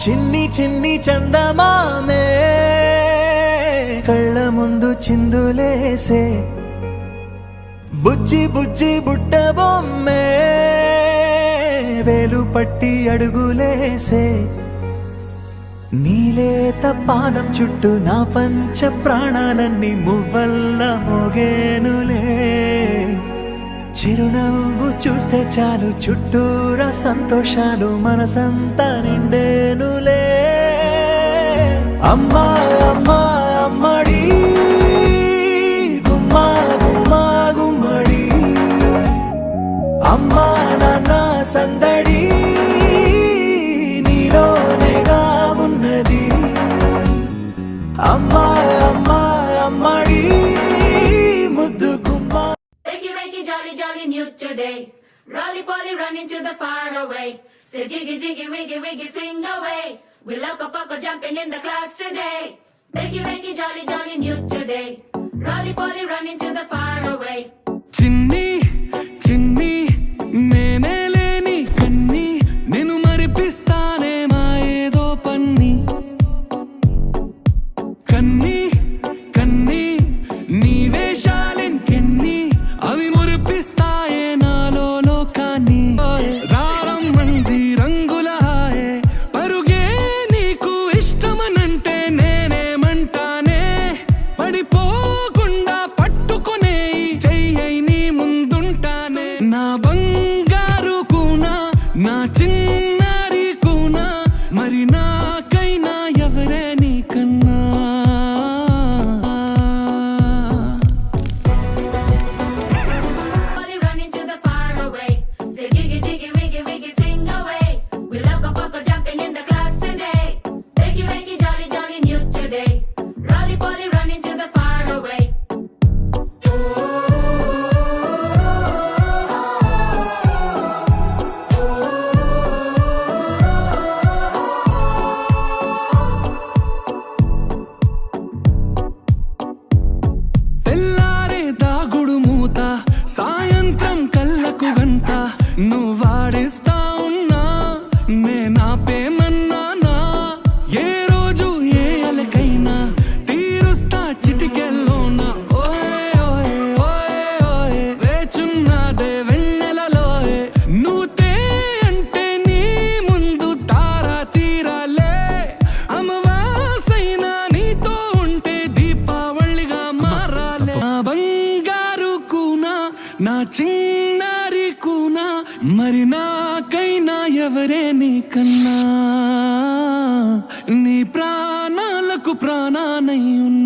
చిన్ని చిన్ని చందమామే కళ్ళ ముందు చిందులేసే బుజ్జి బుజ్జి బుట్ట బొమ్మే వేలు పట్టి అడుగులేసే నీలేత పానం చుట్టూ నా పంచ ప్రాణాలన్నీ మువ్వల్ల మోగేనులే చిరునవ్వు చూస్తే చాలు చుట్టూరా సంతోషాలు మనసంతా నిండేనులే అమ్మా అమ్మా అమ్మడి గుమ్మా గుమ్మా గుమ్మడి అమ్మా నాన్న సందడి నీలోనేగా ఉన్నది అమ్మా అమ్మా అమ్మడి ముద్దు గుమ్మా. Wakey, wakey, jolly, jolly, new today. Rolly poly, running to the far away. Say jiggy, jiggy, wiggy, wiggy, sing away. We loco poco jumping in the clouds today. Wakey, wakey, jolly, jolly, new today. Rolly poly, running to the far away. చిన్ని చిన్ని నేనే లేని కన్ని నేను మరిపిస్తానే మా ఏదో పన్ని కన్ని కన్ని నీ వేషాలెంకెన్ని అవి మురిపిస్తాయే నాలో లోకాన్ని రారం మంది రంగుల హాయే పరుగే నీకు ఇష్టమనంటే నేనేమంటానే పడిపోకుండా పట్టుకునే చెయ్యై నీ ముందుంటానే నా బంగారు కూనా నా చిన్నారి కూనా మరి నాకైనా ఎవరే నీకన్నా Poly, running to the far away. Say jiggy, jiggy, wiggy, wiggy, sing away. We loco poco jumping in the clouds today. Wakey, wakey, jolly, jolly, new today. Rolly poly, running to the far away. తెల్లారే దాగుడు మూత సాయంత్రం కళ్ళకు గంట నువ్వాడిస్తా ఉన్నా నేనాపేమన్నానా ఏ రోజు ఏ అలకైనా తీరుస్తా చిటికెల్లోనా ఓయే ఓయే ఓయే ఓయే వేచున్నాదే వెన్నెలలోయే నువ్వుతే అంటే నీ ముందు తారా తీరాలే అమవాసైనా నీతో ఉంటే దీపావళిగా మారాలే నా బంగారు కూనా నా చిన్నారి కూనా మరి నాకైనా ఎవరే నీకన్నా నీ ప్రాణాలకు ప్రాణానై ఉన్నా